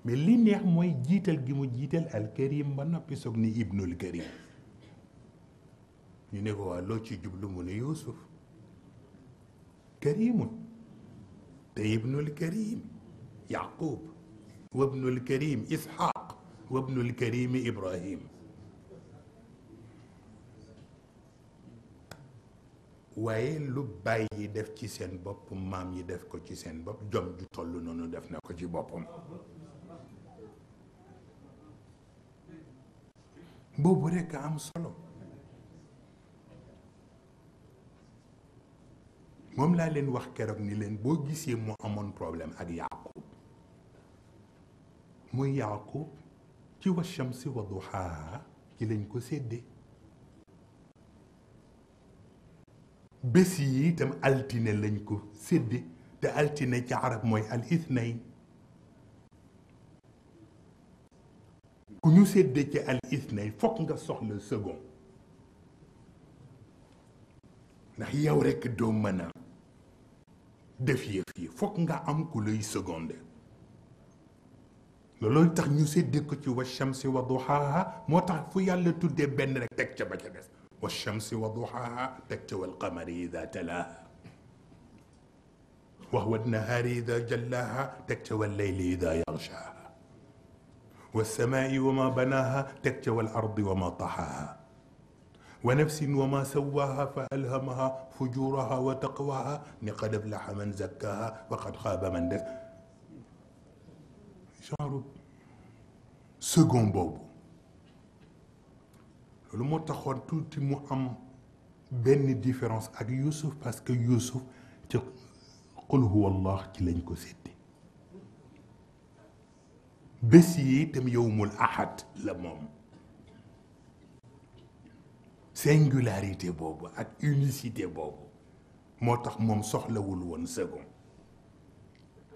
mais li neex mooy jiital gi mu jiital alkarim ba noppi soog ni ibnul karim ñu ne ko waa loo ci jublu mu ne Yuusuf karimun te ibnul karim yaqub wabnul karim ishaq wabnul karim ibrahim waaye lu bàyyi def ci seen bopp maam yi def ko ci seen bopp jom ju toll noonu def na ko ci boppam boobu rekk a am solo moom laa leen wax keroog ni leen boo gisee mu amoon problème ak Yaaqub muy Yaaqub ci wa shamsi wa duhaaha ci lañ ko séddee bés yi itam altine lañ ko séddee te altine ci arab mooy al ithnayn ku ñu séddee ci al ithnayn fokk nga soxla second ndax yow rekk doo mën a def yëf yi fokk nga am ku lay seconde loolooy tax ñu séddee ko ci wa shamsi wa duhaaha moo tax fu yàlla tuddee benn rek teg ca ba ca des wa shamsi wa duhaaha teg ca wal qamari ida talaaha wa huwa nahaari ida jallaaha teg ca wal layli ida yaxshaaha wa samaai wa ma banaaha teg ca wal ardi wa ma tahaaha wa nafsin wa ma sawaaha fa alhamaha fujuraha wa taqwaha ni qad aflaha man zakkaaha wa qad xaaba man des genre second boobu loolu moo taxoon tuuti mu am benn différence ak Youssouf parce que Youssouf ci qul huwa allah ci lañ ko séddee bés yi itam yowmul ahad la moom singularité boobu ak unicité boobu moo tax moom soxlawul woon second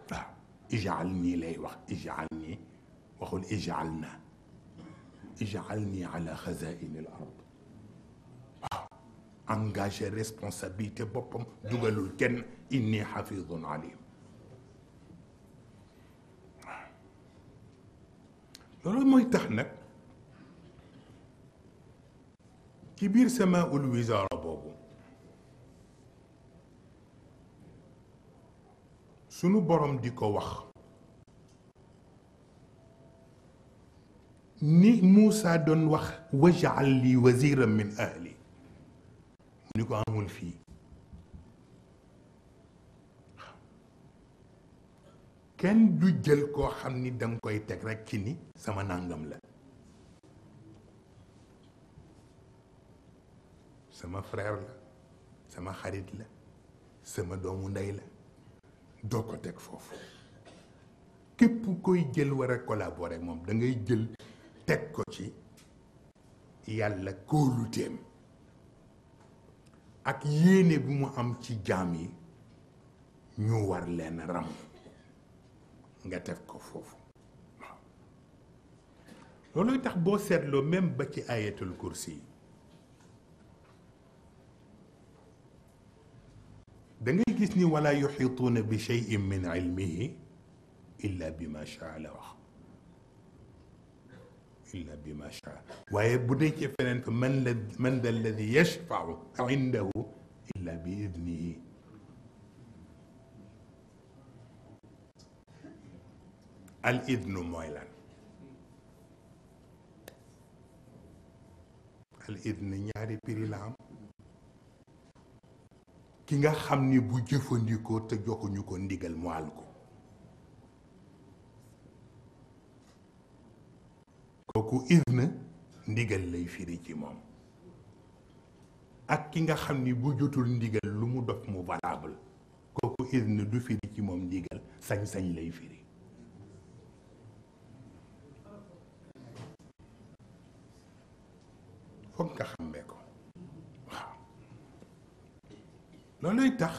waaw ijaal nii lay wax ijaal nii waxul ijaal na ijalni ala xazaini al ard waaw engagé responsabilité boppam dugalul kenn inni xafidun alim waaw loolu mooy tax nag ci biir samaul wisaara boobu sunu borom di ko wax ni Moussa doon wax waj'al li waziran min ahli mu ni ko amul fii kenn du jël koo xam ni danga koy teg rekk ci ni sama nàngam la sama frère la sama xarit la sama doomu ndey la doo ko teg foofu képp koy jël war a collaborer moom da ngay jël teg ko ci yàlla kóoluteem ak yéene bu mu am ci jaam yi ñu war leen ram nga teg ko foofu waaw looluy tax boo seetloo même ba ci ayatul kursi yi da ngay gis ni wala yuxiituuna bi cheyin min ilmihi illa bi ma shaa la wax illa bi ma shaa waaye bu dee ci feneen fa man da alladi yashfau indahu illa bi idnihi al idnu mooy lan al idnu ñaari piri la am ki nga xam ni bu jëfandikoo te joxuñu ko ndigal mu àl ko kooku idna ndigal lay firi ci moom ak ki nga xam ni bu jotul ndigal lu mu dof mu valable kooku idna du firi ci moom ndigal sañ-sañ lay firi foog nga xàmmee ko waaw looluy tax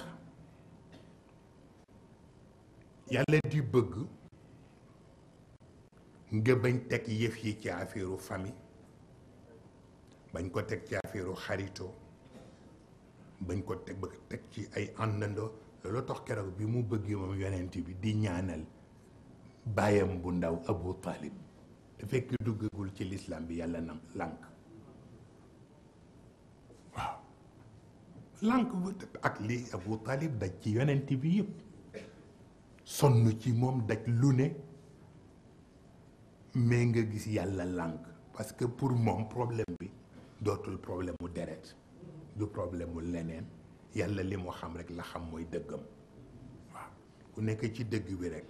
yàlla di bëgg nga bañ teg yëf yi ci affaire famille bañ ko teg ci affaire xaritoo bañ ko teg ci ay àndandoo loolu tax keroog bi mu bëggee moom yonent bi di ñaanal baayam bu ndaw Abu Talib te fekk duggagul ci lislaam bi yàlla nam lànk waaw lànk ak li Abu Talib daj ci yonent bi yëpp sonn ci moom daj lu ne mais nga gis yàlla lànk parce que pour moom problème bi dootul problème mu deret du problème mu leneen yàlla li mu xam rek la xam mooy dëggam waaw ku nekk ci dëgg bi rek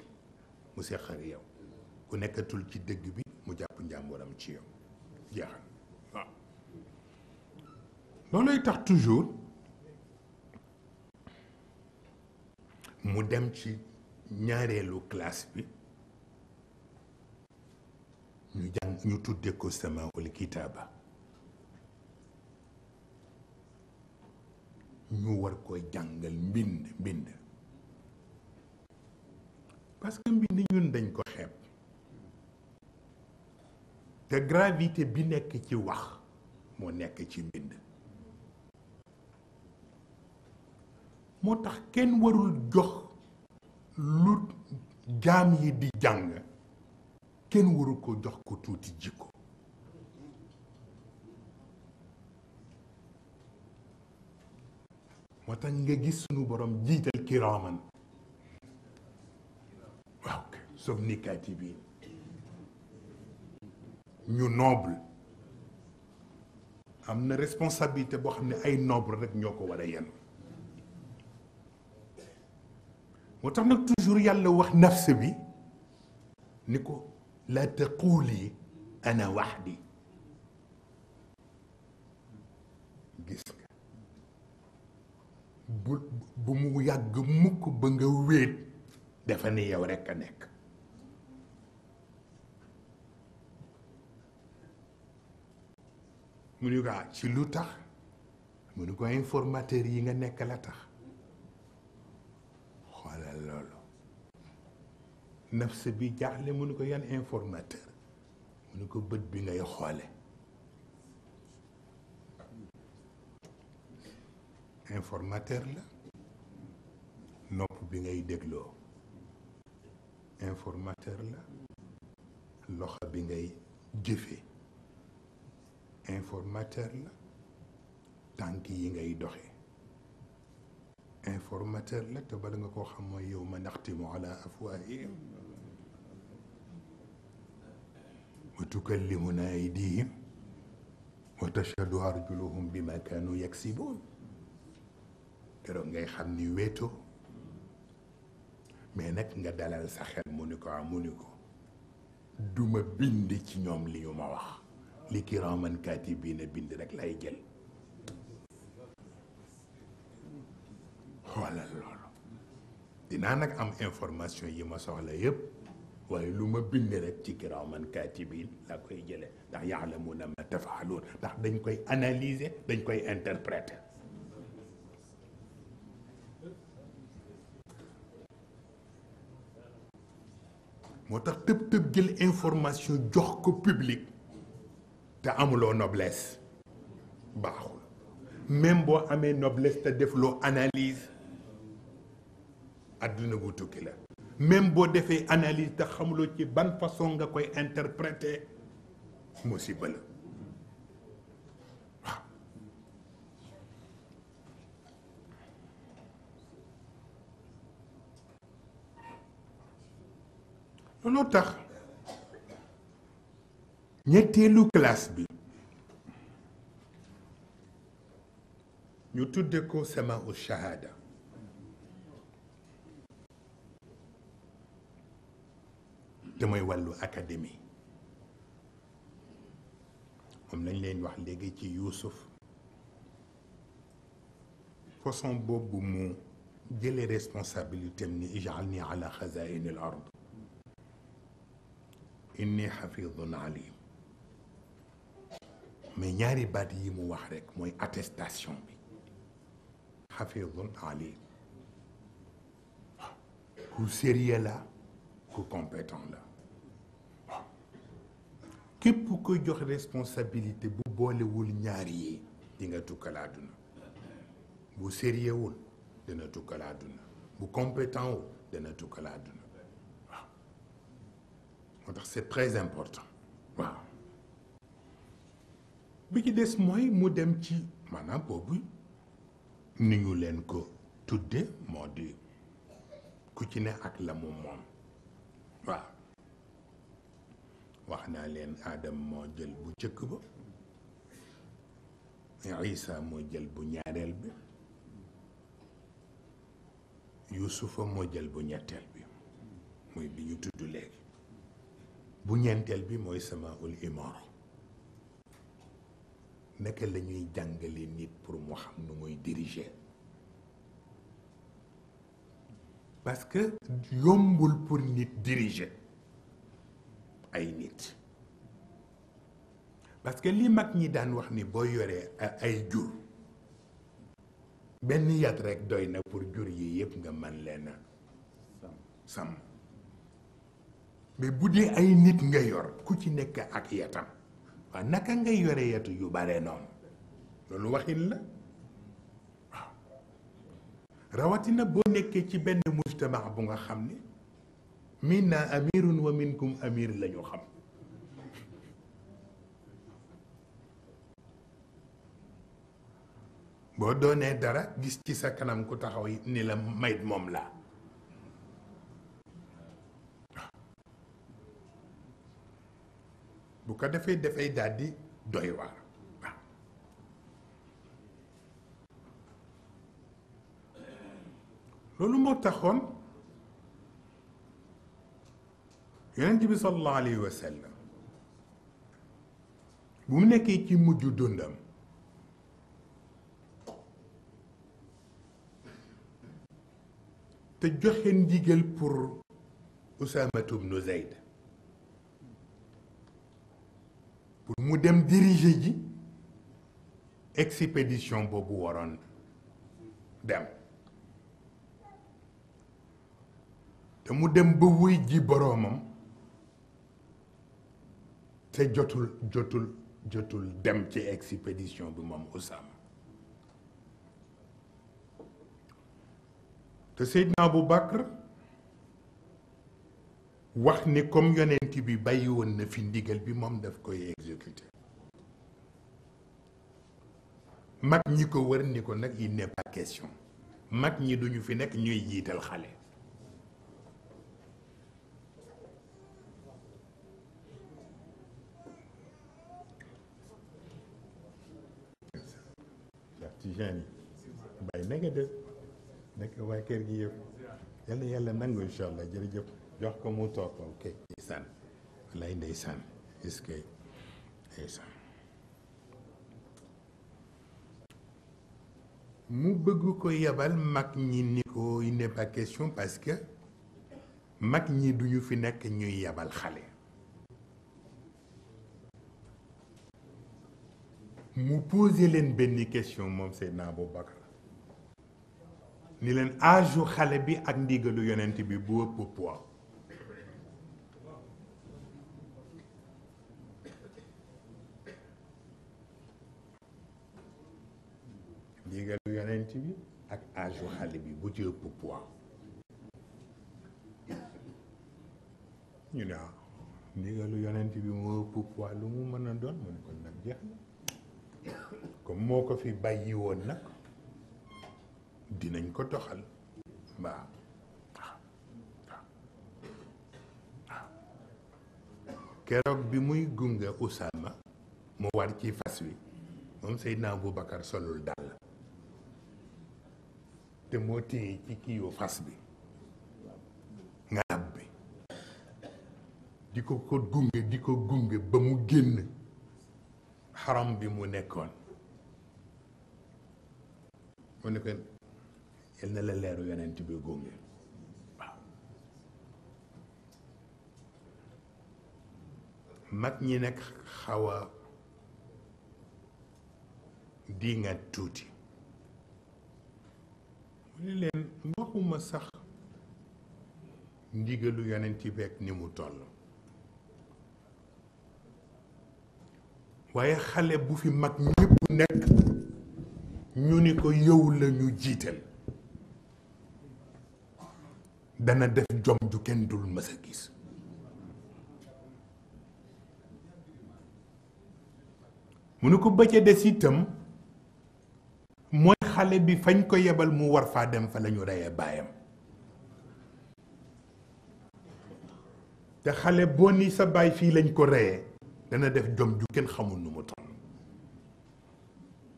mu seq ak yow ku nekkatul ci dëgg bi mu jàpp njàmburam ci yow jeexal waaw looluy tax toujours mu dem ci ñaareelu classe bi ñu jàng ñu tudde ko samaul kitaaba ñu war koy jàngal mbind parce que mbind ñun dañ ko xeeb te gravité bi nekk ci wax moo nekk ci mbind moo tax kenn warul jox lu jaam yi di jàng kenn waru ko jox ko tuuti jikko moo tax nga gis sunu borom jiital kiraaman waaw sauf ni kaatibiin ñu noble am na responsabilité boo xam ne ay noble rek ñoo ko war a yenn moo tax nag toujours yàlla wax nafs bi ni ko la taquli ana waxdi gis nga bu mu yàgg mukk ba nga wéet dafa ne yow rekk a nekk mu ni ko ci lu tax mu ni ko informateur yi nga nekk la tax xoolal loolu nafs bi jaaxle mu ni ko yan informateur mu ni ko bët bi ngay xoole informateur la nopp bi ngay dégloo informateur la loxo bi ngay jëfe informateur la tànk yi ngay doxe informateur la te bala nga koo xam mooy yow ma naxtimu ala afwaahihim wa tukallimuna aydihim wa tashhadu arjuluhum bima kaanu yaksibuun keroog ngay xam ni wéetoo mais nag nga dalal sa xel mu ni ko duma bind ci ñoom li ñu ma wax li kiraaman kaatibiina bind rek lay jël xoolal loolu dinaa nag am information yi ma soxla yépp waaye lu ma bind rek ci kiraaman kaatibiin laa koy jële ndax yaalamuuna ma tafaaluun ndax dañ koy analyser dañ koy interpréter moo tax tëb jël information jox ko public te amuloo noblesse baaxul même boo amee noblesse te defloo analyse àdduna bu tukki la même boo defee analyse te xamuloo ci ban façon nga koy interpréter musiba la waaw looloo tax ñetteelu classe bi ñu tudde ko sama u shahada te mooy wàllu académie moom lañ leen wax léegi ci Yuusuf façon boobu mu jëlee responsabilité am ni ij'alni ala xazaini al ard inni xafidun alim mais ñaari baat yi mu wax rek mooy attestation bi xafidun alim ku sérieux la ku compétent la képp koy jox responsabilité bu boolewul ñaar yi di nga tukkal àdduna bu sérieux wul dina tukkal àdduna bu compétent wul dina tukkal àdduna waaw moo tax c'est très important waaw bi ci des mooy mu dem ci maanaam boobu ni ñu leen ko tudde moo di ku ci ne ak la mu moom waaw wax naa leen Adam moo jël bu jëkk ba Isa moo jël bu ñaareel bi Yuusufa moo jël bu ñetteel bi muy bi ñu tudd léegi bu ñeenteel bi mooy Samaul Imar naka la ñuy jàngale nit pour mu xam nu muy diriger parce que yombul pour nit diriger ay nit parce que li mag ñi daan wax ni boo yoree ay jur benn yat rek doy na pour jur yi yëpp nga man leen a sàmm mais bu dee ay nit nga yor ku ci nekk ak yatam waaw naka ngay yore yatu yu bare noonu loolu waxin la waaw rawatina boo nekkee ci benn mujtama bu nga xam ne minna amirun wa minkum amir la ñu xam boo doonee dara gis ci sa kanam ku taxaw ni la mayit moom laa bu ko defee dafay daldi doy waar waaw loolu moo taxoon yonent bi sallallahu alayhi wa sallam bu mu nekkee ci mujj dundam te joxe ndigal pour Usaamatu bnu Zayd pour mu dem diriger ji expédition boobu waroon dem te mu dem ba wuy ji boroomam te jotul dem ci expédition bi moom Usaama te Seydina Abu Bakr wax ni comme yonent bi bàyyi woon na fi ndigal bi moom daf koy exécuter mag ñi ko wër ni ko nag il n'est pas question mag ñi duñu fi nekk ñuy jiital xale Tijaan yi bàyyi na nga def nekk waa kër gi yëpp yàlla yàlla nangu incha allah jërëjëf jox ko mu toog ok ndeysaan wallaay ndeysaan est-ce que ndeysaan mu bëgg ko yebal mag ñi ni ko il n'est pas question parce que mag ñi duñu fi nekk ñuy yebal xale mu posé leen benn question moom Seydina Abu Bakar ni leen âge u xale bi ak ndigalu yonent bi bu ëpp poids ndigalu yonent bi ak âge u xale bi bu ci ëpp poids ñu ne ndigalu yonent bi moo ëpp poids lu mu mën a doon mu ne kon nag jeex na comme moo ko fi bàyyi woon nag dinañ ko doxal waaw keroog bi muy gunge Usaama mu war ci fas wi moom Seydina Aboubacar solul dàll te moo téye ci kiiwu fas bi ngab bi di ko gunge ba mu génn xaram bi mu nekkoon mu ne ko yal na la leeru yonent bi gunge waaw mag ñi nekk xaw a di nga tuuti mu ne leen waxuma sax ndigalu yonent bi ak ni mu toll waaye xale bu fi mag ñépp nekk ñu ni ko yow la ñu jiital dana def jom ju kenn dul mës a gis mu ne ko ba ca des itam mooy xale bi fañ ko yebal mu war faa dem fa la ñu reyee baayam te xale boo ni sa baay fii lañ ko reyee dana def jom ju kenn xamul nu mu toll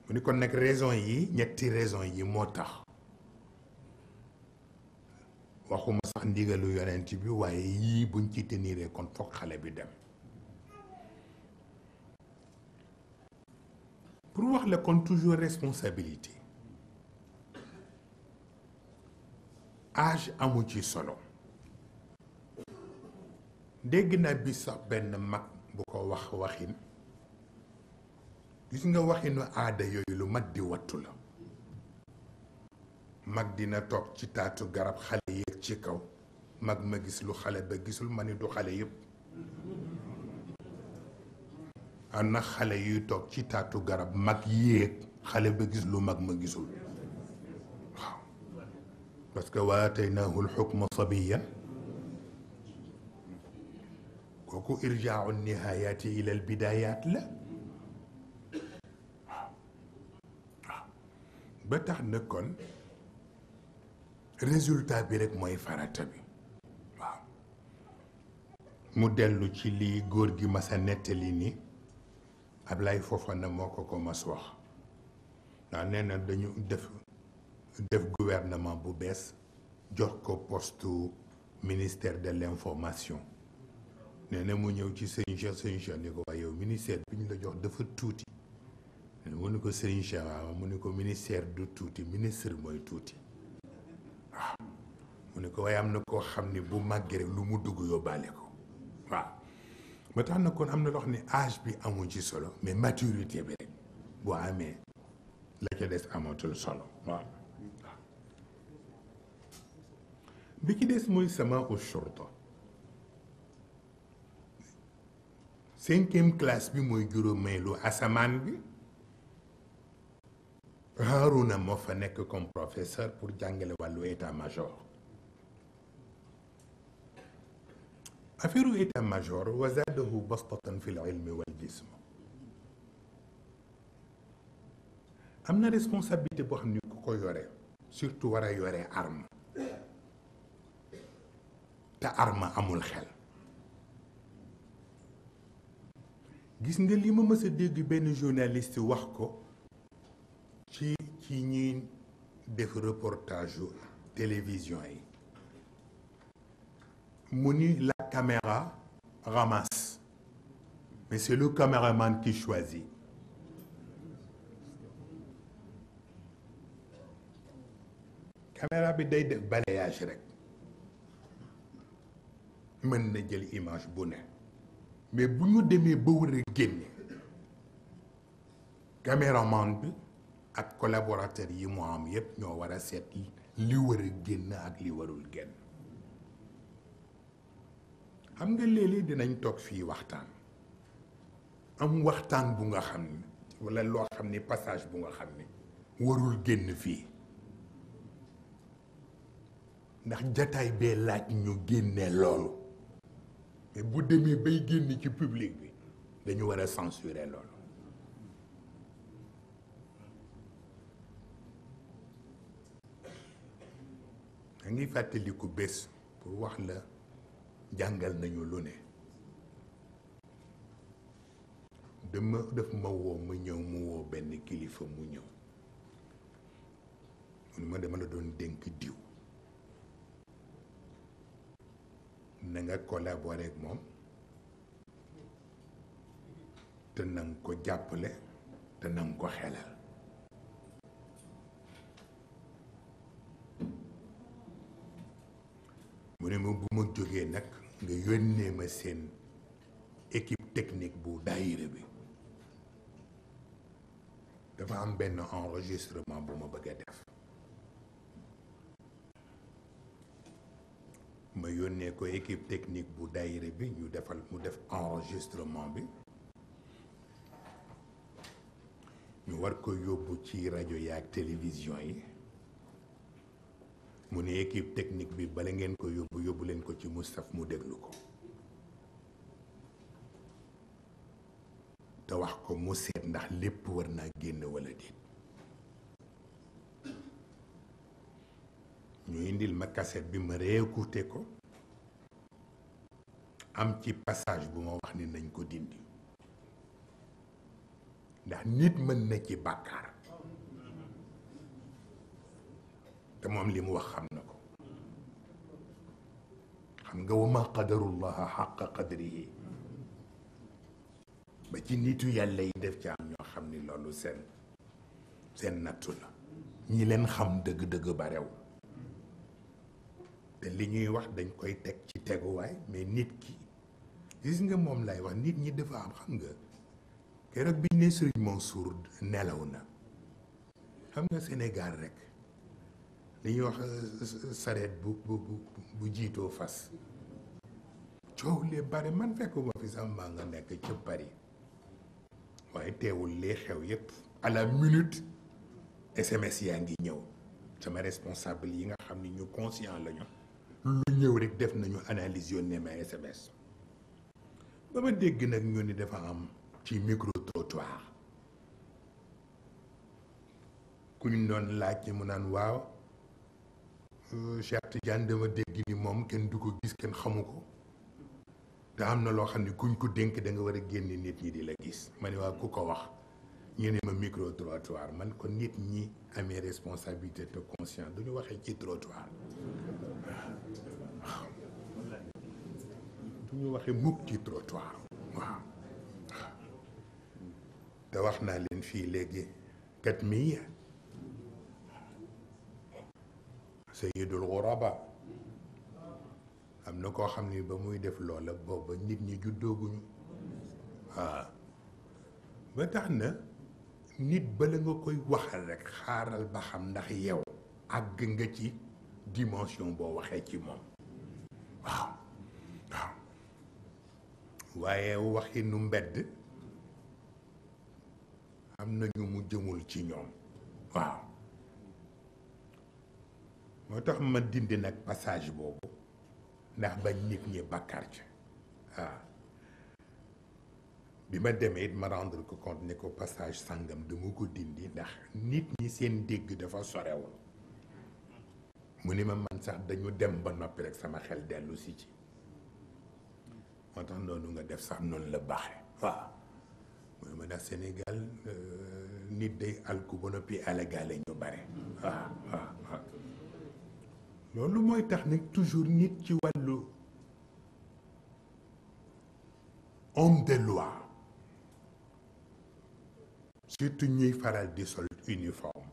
mu ni kon nag raison yi ñetti raison yi moo tax waxuma sax ndigalu yonent bi waaye yii buñ ci teniree kon foog xale bi dem pour wax la kon toujours responsabilité âge amu ci solo dégg naa bi sax benn mag bu ko wax waxin gis nga waxinu aada yooyu lu mag di wattu la mag dina toog ci taatu garab xale yéeg ci kaw mag ma gis lu xale ba gisul ma ni du xale yépp am na xale yuy toog ci taatu garab mag yéeg xale ba gis lu mag ma gisul waaw parce que wa ataynaahu lxukma sabiyan kooku irjaau nihayaati ila albidayaat la waaw ba tax na kon résultat bi rek mooy farata bi waaw mu dellu ci lii góor gi mas a nettali ni Ablaye Fofana moo ko mas wax ndax nee na dañu def gouvernement bu bees jox ko poste ministère de l'information nee na mu ñëw ci Serigne Cheikh ni ko waaye yow ministère bi ñu la jox dafa tuuti mu ni ko Serigne Cheikh waaw mu ni ko ministère du tuuti ministre mooy tuuti waaw mu ni ko waaye am na koo xam ni bu màggee rek lu mu dugg yóbbaale ko waaw ba tax na kon am na loo xam ne âge bi amul ci solo mais maturité bi rek boo amee la ca des amatul solo waaw bi ci des mooy sama u shurta 5e classe bi mooy juróomeelu asamaan bi Haaruna moo fa nekk comme professeur pour jàngale wàllu état-major affaire état-major wa zaadahu bastatan fi l-ilmi wal jism am na responsabilité boo xam ni ku ko yore surtout war a yore arme te arme amul xel gis nga li ma mës a dégg benn journaliste wax ko ci ñuy def reportage yu télévision yi mu ni la caméra ramasse mais c'est le caméraman qui choisit caméra bi day def balayage rek mën na jël image bu ne mais bu ñu demee ba war a génne caméraman bi ak collaborateur yi mu am yépp ñoo war a seet li war a génn ak li warul génn xam nga léeg-léeg dinañ toog fii waxtaan am waxtaan bu nga xam ni walla loo xam ni passage bu nga xam ni warul génn fii ndax jataay bee laaj ñu génne loolu mais bu demee bay génn ci public bi dañu war a censurer loolu da ngi fàttaliku bés pour wax la jàngal nañu lu ne daf ma woo mu ñëw mu woo benn kilifa mu ñëw mu ma dama la doon dénk diw na nga collaborer ak moom te na nga ko jàppale te na nga ko xelal mu ne ma bu ma jógee nag nga yónnee ma seen équipe technique bu daayira bi dafa am benn enregistrement bu ma bëgg a def ma yónnee ko équipe technique bu daayira bi ñu defal mu def enregistrement bi ñu war ko yóbbu ci rajo yi ak télévision yi mu ne équipe technique bi bala ngeen ko yóbbu leen ko ci Moustapha mu déglu ko te wax ko mu seet ndax lépp war naa génn wala déet. ñu indil ma cassette bi ma réécouté ko am ci passage bu ma wax ni nañ ko dindi ndax nit mën na ci bàkkaar te moom li mu wax xam na ko. xam nga wa ma qadarullaha xaqa qadrihi ba ci nitu yàlla yi def ci am ñoo xam ni loolu seen nattu la. ñi leen xam dëgg-dëgg barew te li ñuy wax dañ koy teg ci teguwaay mais nit ki gis nga moom lay wax nit ñi dafa am xam nga keroog bi ne Sëriñ Mansour nelaw na xam nga Sénégal rek li ñuy wax sareet bu jiitoo fas coow lee bare man fekkuma fi sax maa nga nekk ca Paris waaye teewul lee xew yépp à la minute SMS yaa ngi ñëw sama responsable yi nga xam ni ñu conscient lañu lu ñëw rek def nañu analyse yónnee ma SMS ba ma dégg nag ñu ni dafa am ci micro trottoir ku ñu doon laaj mu naan waaw Cheikh Tidiane dama dégg ni moom kenn du ko gis kenn xamu ko te am na loo xam ne kuñ ko dénk da nga war a génn nit ñi di la gis ma ne waa ku ko wax ñu ne ma micro trottoir man ko nit ñi amee responsabilité te conscient duñu waxee ci trottoir waaw duñu waxee mukk ci trottoir waaw te wax naa leen fii léegi kat mi Sayyidul Ghuraba am na koo xam ni ba muy def loola booba nit ñi juddooguñu waaw ba tax na nit bala nga koy waxal rek xaaral ba xam ndax yow àgg nga ci dimension boo waxee ci moom waaw waaw waaye waxi nu mbedd am na ñu mu jëmul ci ñoom waaw moo tax ma dindi nag passage boobu ndax ba nit ñi bàkkaar ci waaw bi ma demee it ma rendre ko compte ne ko passage sàngam dama ko dindi ndax nit ñi seen dégg dafa sorewul mu ni ma man sax dañu dem ba noppi rek sama xel dellu si ci moo tax noonu nga def sax noonu la baaxe waaw mu ne ma ndax Sénégal nit day alku ba noppi alagaale ñu bare waaw waaw waaw loolu mooy tax nag toujours nit ci wàllu homme de loi surtout ñuy faral di sol uniforme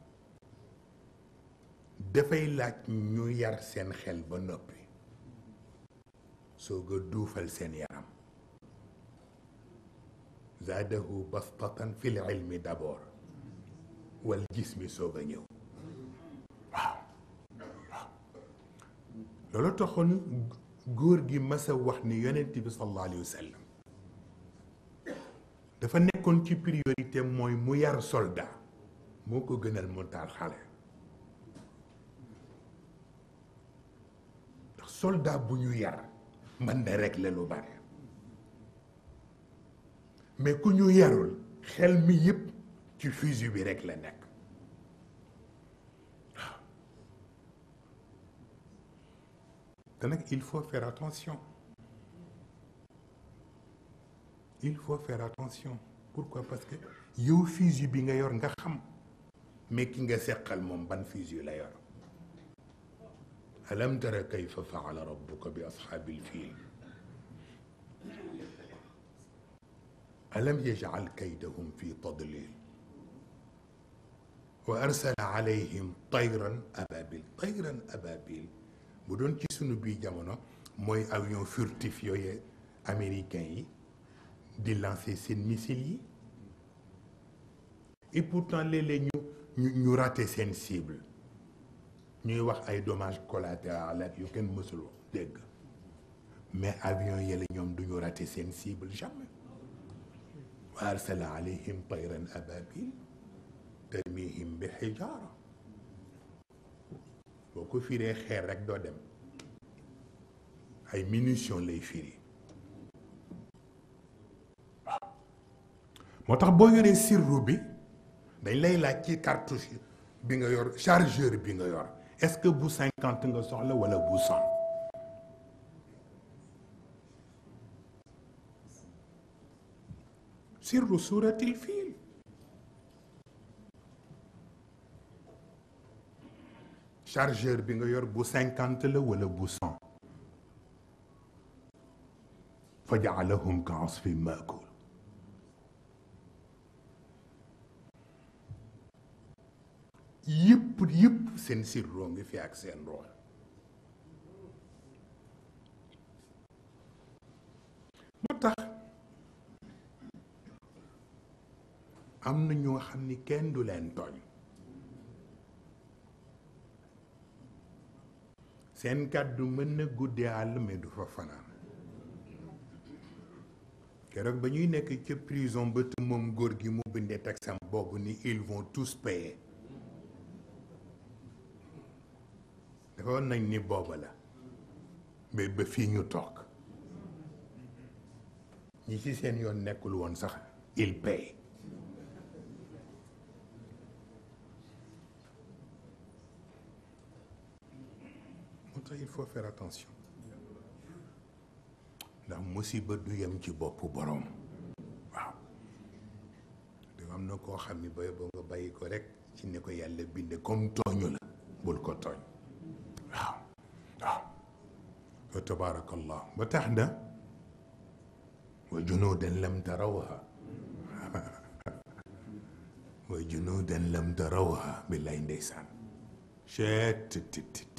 dafay laaj ñu yar seen xel ba noppi soog a duufal seen yaram zaadahu bastatan fil ilmi d'abord wal jismi soog a ñëw waaw waaw loolu taxoon góor gi mas a wax ni yonent bi sallallahu alayhi wa sallam dafa nekkoon ci priorité mooy mu yar soldat moo ko gënal mu taal xale ndax soldat bu ñu yar mën na régler lu bare mais ku ñu yarul xel mi yépp ci fusil bi rek la nekk waaw te nag il faut faire attention. Il faut faire attention. Pourquoi? Parce que yow fusil bi nga yor nga xam mais ki nga seqal moom ban fusil la yor. alam tara kayfa faala rabbuka bi ashaabil fiil alam yaj'al kaydahum fi tadlil wa arsala alayhim tayran ababil bu doon ci sunu bii jamono mooy avion furtif yooyu américain yi di lancer seen missiles yi et pourtant léeg-léeg ñu raté seen cible ñuy wax ay dommages collatéraux yu kenn mësul dégg mais avion yële ñoom duñu raté seen cible jamais. wa arsala alayhim tayran ababil tarmihim bi xijaara boo ko firee xeer rek doo dem ay munitions lay firi. moo tax boo yoree sirru bi dañ lay laaj ci cartouche bi nga yor chargeur bi nga yor est-ce que bu 50 nga soxla wala bu 100 sirru suuratil fiil chargeur bi nga yor bu 50 la wala bu 100 fa jaalahum ka asfin maakul yëpp seen sirroo ngi fi ak seen roox moo tax am na ñoo xam ni kenn du leen tooñ seen kàddu mën na guddee àll mais du fa fanaan keroog ba ñuy nekk ca prison ba te moom góor gi mu bindee taxam boobu ni ils vont tous payer dafa woon nañ ni booba la mais ba fii ñu toog ñi ci seen yoon nekkul woon sax il paye moo tax il faut faire attention ndax musiba du yem ci boppu boroom waaw da am na koo xam ni ba nga bàyyi ko rek ci ne ko yàlla binde comme tooñu la bul ko tooñ waaw waaw wa tabaarakallah ba tax na wa junuudan lam tarawha wa junuudan lam tarawha billaay ndeysaan chet tit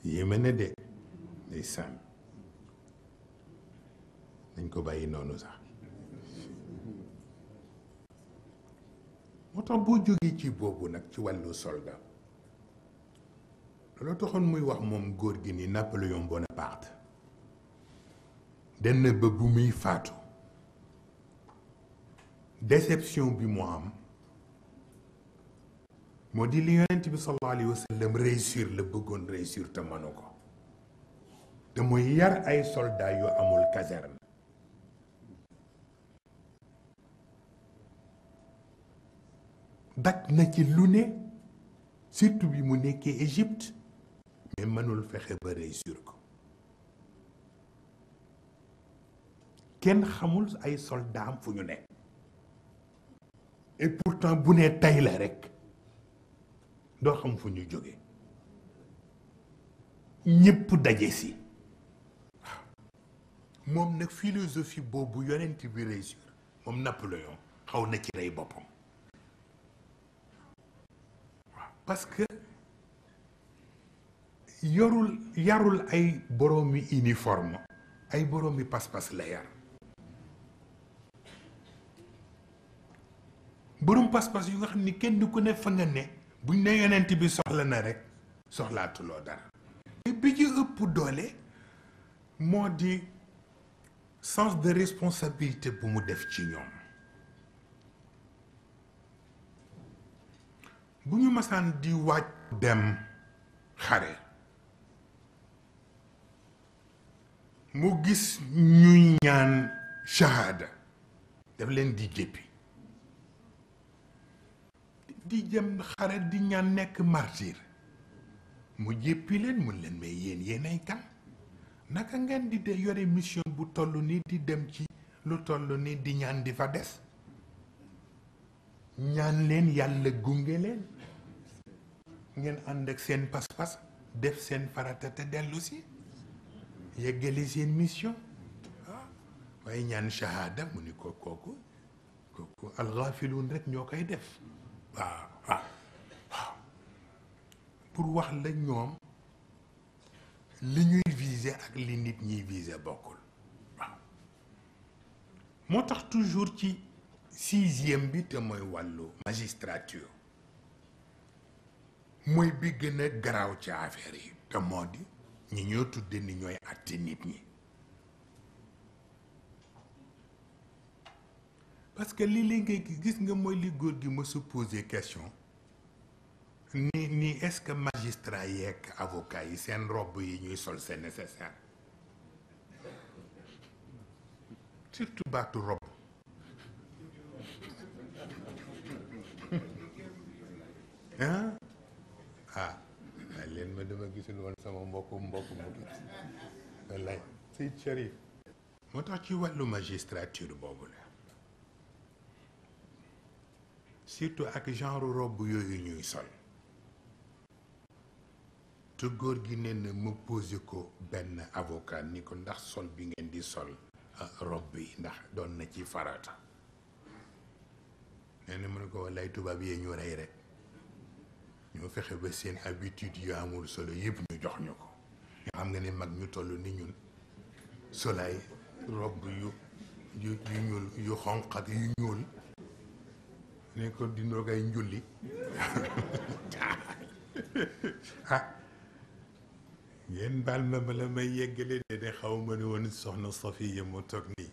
yéeme na de ndeysaan nañ ko bàyyi noonu sax moo tax boo jógee ci boobu nag ci wàllu soldat loolu taxoon muy wax moom góor gi ni Napoléon Bonaparte denn ba bu muy faatu déception bi mu am moo di li yonent bi sallallahu alayhi wa sallam réussir la bëggoon réussir te mënu ko te muy yar ay soldats yu amul caserne daj na ci lu ne surtout bi mu nekkee Égypte mais mënul fexe ba réussir ko kenn xamul ay soldats am fu ñu ne et pourtant bu nee tey la rekk doo xam fu ñu jóge ñépp daje si waaw moom nag philosophie boobu yonent bi réussir moom Napoléon xaw na ci rey boppam waaw parce que yarul ay boroomi uniforme ay boroomi pas-pas la yar boroom pas-pas yu nga xam ni kenn ku ne fa nga ne buñ ne yonent bi soxla na rekk soxlaatuloo dara bi ci ëpp doole moo di sens de responsabilité bu mu def ci ñoom bu ñu masaan di waaj dem xare mu gis ñuy ñaan shahada daf leen di jéppi di jëm xare di ñaan nekk martyr mu jéppi leen mun leen mais yéen ay kan naka ngeen di de yore mission bu toll nii di dem ci lu toll nii di ñaan di fa des ñaan leen yàlla gunge leen ngeen ànd ak seen pas-pas def seen farata te dellu si yeggale seen mission waaw waaye ñaan shahada mu ni ko kooku alxaafiluun rek ñoo koy def waaw waaw waaw pour wax la ñoom li ñuy viser ak li nit ñiy viser bokkul waaw moo tax toujours ci 6e bi te mooy wàllu magistrature mooy bi gën a garaaw ci affaire yi te moo di ñi ñoo tudde ni ñooy àtte nit ñi parce que li ngay gis nga mooy li góor gi ma se poser question ni est-ce que magistrat yeeg avocat yi seen robe yi ñuy sol c'est nécessaire surtout baatu rob ah ah leen ma dama gisul woon sama mbokk mu gis wallaay Seydi Cherif moo tax ci wàllu magistrature boobu la surtout ak genre robe yooyu ñuy sol te góor gi nee na ma posé ko benn avocat ni ko ndax sol bi ngeen di sol robe yi ndax doon na ci farata nee na mën ko wallaay tubaab yee ñu rey rek ñoo fexe ba seen habitude yu amul solo yëpp ñu jox ñu ko ñu xam nga ne mag ñu toll ni ñun solaay robe yu ñuul yu xonq ak yu ñuul ne ko di ndoog ay njulli ah ngeen baal ma bala may yeggale de xaw ma ne woon soxna Safiya mu toog nii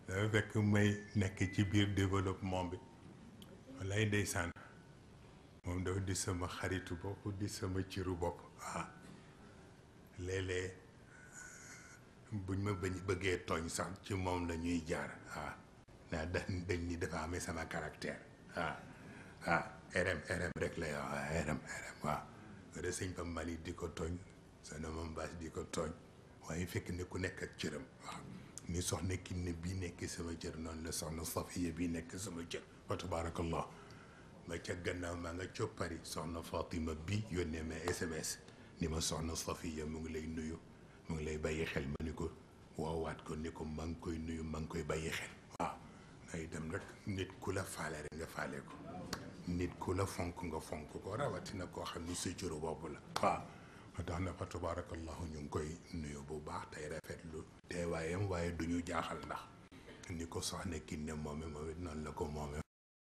dafa fekk may nekk ci biir développement bi wallaay ndeysaan moom dafa di sama xaritu bopp di sama ciru bopp ah léeg-léeg buñ ma bëggee tooñ sax ci moom la ñuy jaar ah naa dañ ni dafa amee sama caractère RM rek la yow RM waaw nga de sëñ Pam Mali di ko tooñ sa na mam baas di ko tooñ waaye fekk ne ku nekk ak cëram waaw ni soxna Kiné bii nekk sama cër noonu la soxna Safiya bii nekk sama cër wa tabarakallah ma ca gannaaw maa nga coppari soxna Fatima bi yónnee ma SMS ni ma soxna Safiya mu ngi lay nuyu mu ngi lay bàyyi xel ma ni ko woowaat ko ni ko maa ngi koy nuyu maa ngi koy bàyyi xel waaw nga itam rek nit ku la faale rek nga faale ko nit ku la fonk nga fonk ko rawatina koo xam ni sa cëru bopp la waaw ma tax na fa tabarakallahu ñu ngi koy nuyu bu baax tey rafetlu teewaayam waaye duñu jaaxal ndax ni ko soxna Kiné moome moom it noonu la ko moome